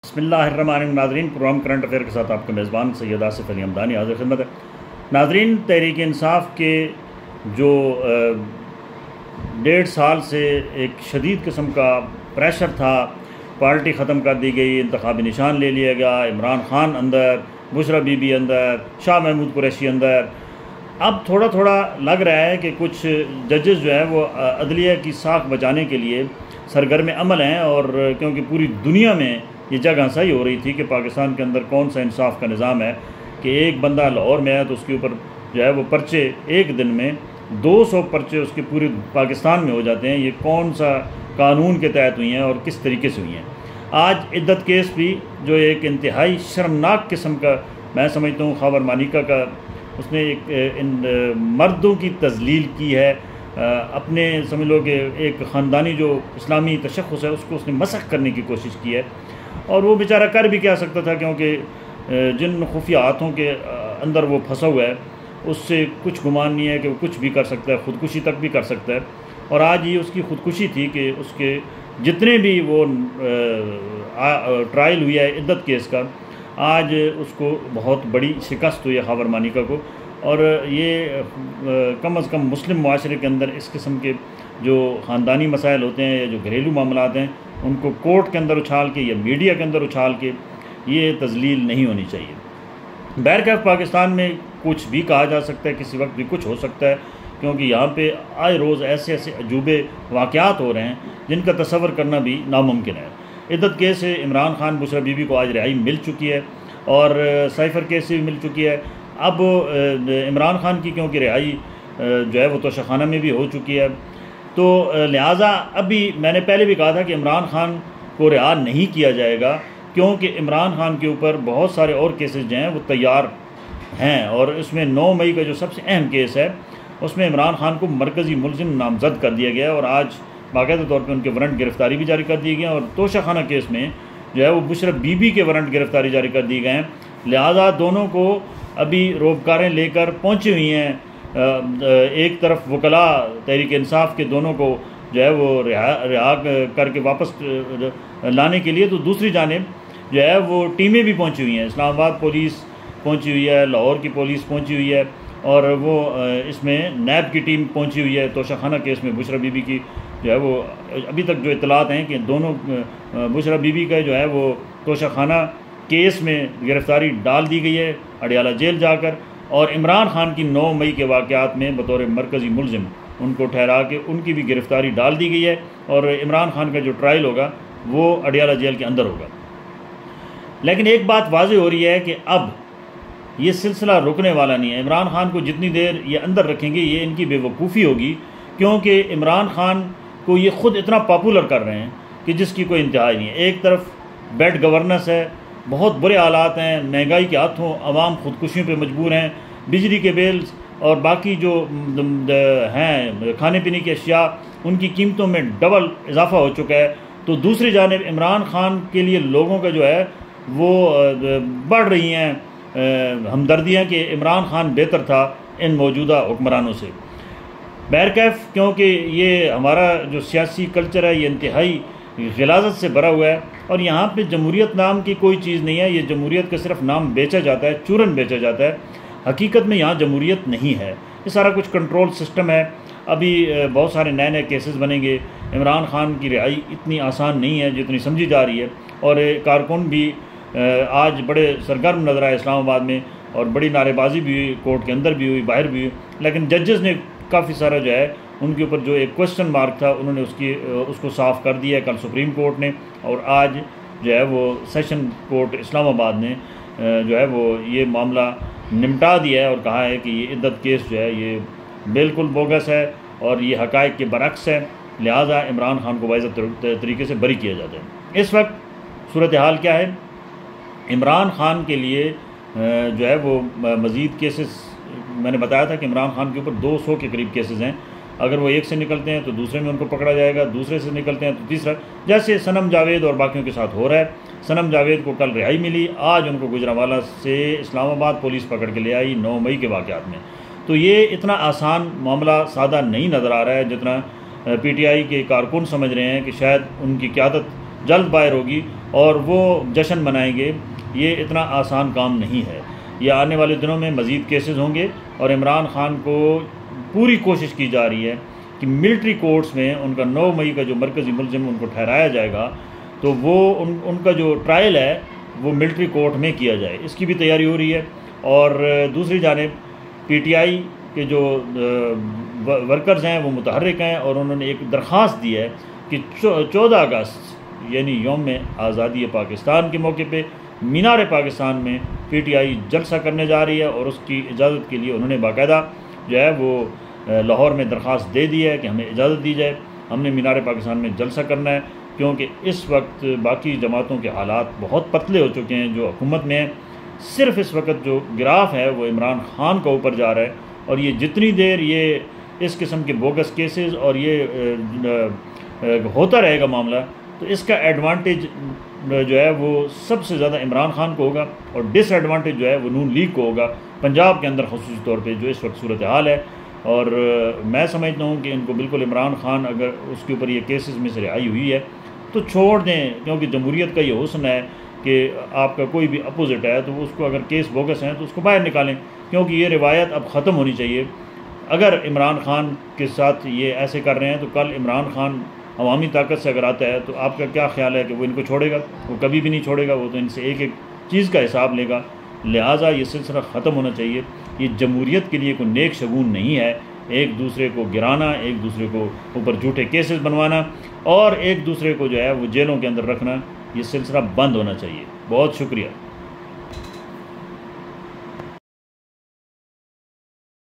बिस्मिल्लाहिर्रहमानिर्रहीम। नाज़रीन, programme current affair के साथ आपका मेज़बान सैयद आसिफ अली हमदानी हाज़िर खिदमत है। नाज़रीन, तहरीक इंसाफ के जो 1.5 साल से एक शदीद किस्म का प्रेशर था, पार्टी ख़त्म कर दी गई, इंतखाबी निशान ले लिया गया, इमरान खान अंदर, बुशरा बीबी अंदर, शाह महमूद कुरैशी अंदर। अब थोड़ा थोड़ा लग रहा है कि कुछ जजेस जो है वो अदलिया की साख बचाने के लिए सरगर्म अमल हैं, और क्योंकि पूरी दुनिया में ये जगह सही हो रही थी कि पाकिस्तान के अंदर कौन सा इंसाफ का निज़ाम है कि एक बंदा लाहौर में है तो उसके ऊपर जो है वो पर्चे एक दिन में 200 पर्चे उसके पूरे पाकिस्तान में हो जाते हैं। ये कौन सा कानून के तहत हुई हैं और किस तरीके से हुई हैं। आज इद्दत केस भी जो एक इंतहाई शर्मनाक किस्म का, मैं समझता हूँ, खबर मानिका का, उसने एक मर्दों की तजलील की है, अपने समझ लो कि एक ख़ानदानी जो इस्लामी तशख़्ख़ुस है उसको उसने मसख़ करने की कोशिश की है। और वो बेचारा कर भी क्या सकता था, क्योंकि जिन खुफिया हाथों के अंदर वो फंसा हुआ है उससे कुछ गुमान नहीं है कि वो कुछ भी कर सकता है, ख़ुदकुशी तक भी कर सकता है। और आज ये उसकी ख़ुदकुशी थी कि उसके जितने भी वो ट्रायल हुआ है इद्दत केस का, आज उसको बहुत बड़ी शिकस्त हुई है खबर मानिका को। और ये कम अज़ कम मुस्लिम मुआशरे के अंदर इस किस्म के जो ख़ानदानी मसाइल होते हैं या जो घरेलू मामलात हैं उनको कोर्ट के अंदर उछाल के या मीडिया के अंदर उछाल के ये तजलील नहीं होनी चाहिए। बहरकैफ पाकिस्तान में कुछ भी कहा जा सकता है, किसी वक्त भी कुछ हो सकता है, क्योंकि यहाँ पे आए रोज़ ऐसे ऐसे अजूबे वाक़यात हो रहे हैं जिनका तसव्वुर करना भी नामुमकिन है। इद्दत केस से इमरान खान बुशरा बीबी को आज रिहाई मिल चुकी है और साइफ़र केस से भी मिल चुकी है। अब इमरान खान की क्योंकि रिहाई जो है वो तोशाखाना में भी हो चुकी है, तो लिहाजा अभी मैंने पहले भी कहा था कि इमरान खान को रिहा नहीं किया जाएगा, क्योंकि इमरान खान के ऊपर बहुत सारे और केसेस जो हैं वो तैयार हैं। और इसमें 9 मई का जो सबसे अहम केस है उसमें इमरान खान को मरकज़ी मुलज़िम नामज़द कर दिया गया है और आज बाकायदा तौर पर उनके वारंट गिरफ़्तारी भी जारी कर दिए गए हैं। और तोशाखाना केस में जो है वो बुशरा बीबी के वारंट गिरफ़्तारी जारी कर दिए गए हैं। लिहाजा दोनों को अभी रोबकारें लेकर पहुँची हुई हैं। एक तरफ वकला तहरीक इंसाफ के दोनों को जो है वो रिहा करके वापस लाने के लिए, तो दूसरी जानिब जो है वो टीमें भी पहुंची हुई हैं। इस्लामाबाद पुलिस पहुंची हुई है, लाहौर की पुलिस पहुंची हुई है, और वो इसमें नैब की टीम पहुंची हुई है। तोशाखाना केस में बुशरा बीबी की जो है वो अभी तक जो इत्तलात हैं कि दोनों बुशरा बीबी का जो है वो तोशाखाना केस में गिरफ़्तारी डाल दी गई है अडियाला जेल जाकर, और इमरान खान की 9 मई के वाक़यात में बतौर मरकज़ी मुलज़िम उनको ठहरा के उनकी भी गिरफ़्तारी डाल दी गई है। और इमरान खान का जो ट्रायल होगा वो अडियाला जेल के अंदर होगा। लेकिन एक बात वाज़ेह हो रही है कि अब ये सिलसिला रुकने वाला नहीं है। इमरान खान को जितनी देर ये अंदर रखेंगे ये इनकी बेवकूफ़ी होगी, क्योंकि इमरान खान को ये ख़ुद इतना पॉपुलर कर रहे हैं कि जिसकी कोई इंतहा नहीं है। एक तरफ बेड गवर्नेंस है, बहुत बुरे हालात हैं, महंगाई के हाथों आवाम ख़ुदकुशियों पे मजबूर हैं, बिजली के बिल्स और बाकी जो हैं खाने पीने की अशिया उनकी कीमतों में डबल इजाफ़ा हो चुका है। तो दूसरी जानिब इमरान खान के लिए लोगों का जो है वो बढ़ रही हैं हमदर्दियाँ कि इमरान खान बेहतर था इन मौजूदा हुक्मरानों से। बहरकैफ क्योंकि ये हमारा जो सियासी कल्चर है ये इंतहाई ग़िलाज़त से भरा हुआ है, और यहाँ पे जमहूरियत नाम की कोई चीज़ नहीं है। ये जमहूरियत का सिर्फ नाम बेचा जाता है, चूरन बेचा जाता है। हकीकत में यहाँ जमहूरियत नहीं है, ये सारा कुछ कंट्रोल सिस्टम है। अभी बहुत सारे नए नए केसेस बनेंगे। इमरान खान की रिहाई इतनी आसान नहीं है जितनी समझी जा रही है, और कारकुन भी आज बड़े सरगर्म नज़र आए इस्लामाबाद में, और बड़ी नारेबाजी भी हुई, कोर्ट के अंदर भी हुई, बाहर भी हुई। लेकिन जजेस ने काफ़ी सारा जो है उनके ऊपर जो एक क्वेश्चन मार्क था उन्होंने उसको साफ़ कर दिया कल सुप्रीम कोर्ट ने, और आज जो है वो सेशन कोर्ट इस्लामाबाद ने जो है वो ये मामला निपटा दिया है और कहा है कि ये इद्दत केस जो है ये बिल्कुल बोगस है और ये हक़ाइक़ के बरक्स है। लिहाजा इमरान खान को वाज़ेह तरीके से बरी किया जाता है। इस वक्त सूरत हाल क्या है, इमरान खान के लिए जो है वो मज़ीद केसेस, मैंने बताया था कि इमरान खान के ऊपर 200 के करीब केसेस हैं। अगर वो एक से निकलते हैं तो दूसरे में उनको पकड़ा जाएगा, दूसरे से निकलते हैं तो तीसरा, जैसे सनम जावेद और बाकियों के साथ हो रहा है। सनम जावेद को कल रिहाई मिली, आज उनको गुजरांवाला से इस्लामाबाद पुलिस पकड़ के ले आई 9 मई के वाक़यात में। तो ये इतना आसान मामला सादा नहीं नज़र आ रहा है जितना PTI के कारकुन समझ रहे हैं कि शायद उनकी क़यादत जल्द बाहर होगी और वो जश्न मनाएंगे, ये इतना आसान काम नहीं है। ये आने वाले दिनों में मज़ीद केसेस होंगे और इमरान ख़ान को पूरी कोशिश की जा रही है कि मिलिट्री कोर्ट्स में उनका 9 मई का जो मरकज़ी मुलज़िम उनको ठहराया जाएगा, तो वो उनका जो ट्रायल है वो मिलिट्री कोर्ट में किया जाए, इसकी भी तैयारी हो रही है। और दूसरी जानिब PTI के जो वर्कर्स हैं वो मुतहर्रिक हैं और उन्होंने एक दरख्वास्त दी है कि 14 अगस्त यानी यौम आज़ादी पाकिस्तान के मौके पे मीनार पाकिस्तान में PTI जलसा करने जा रही है और उसकी इजाज़त के लिए उन्होंने बाकायदा जो है वो लाहौर में दरख्वास्त दे दी है कि हमें इजाज़त दी जाए, हमने मीनार पाकिस्तान में जलसा करना है, क्योंकि इस वक्त बाकी जमातों के हालात बहुत पतले हो चुके हैं जो हुकूमत में है। सिर्फ इस वक्त जो ग्राफ है वो इमरान ख़ान का ऊपर जा रहा है और ये जितनी देर ये इस किस्म के बोगस केसेस और ये होता रहेगा मामला, तो इसका एडवांटेज जो है वो सबसे ज़्यादा इमरान ख़ान को होगा और डिसएडवांटेज जो है वो नून लीग को होगा पंजाब के अंदर ख़ुसूसी तौर पे जो इस वक्त सूरत हाल है। और मैं समझता हूँ कि इनको बिल्कुल इमरान ख़ान अगर उसके ऊपर ये केसेस में से रिहाई हुई है तो छोड़ दें, क्योंकि जमहूरियत का ये हुस्न है कि आपका कोई भी अपोजिट है तो उसको अगर केस बोगस हैं तो उसको बाहर निकालें, क्योंकि ये रिवायत अब ख़त्म होनी चाहिए। अगर इमरान ख़ान के साथ ये ऐसे कर रहे हैं तो कल इमरान ख़ान अवामी ताकत से अगर आता है तो आपका क्या ख्याल है कि वो इनको छोड़ेगा? वो कभी भी नहीं छोड़ेगा, वो तो इनसे एक एक चीज़ का हिसाब लेगा। लिहाजा ये सिलसिला ख़त्म होना चाहिए। ये जमहूरियत के लिए कोई नेक शगुन नहीं है, एक दूसरे को गिराना, एक दूसरे को ऊपर झूठे केसेस बनवाना और एक दूसरे को जो है वो जेलों के अंदर रखना, ये सिलसिला बंद होना चाहिए। बहुत शुक्रिया।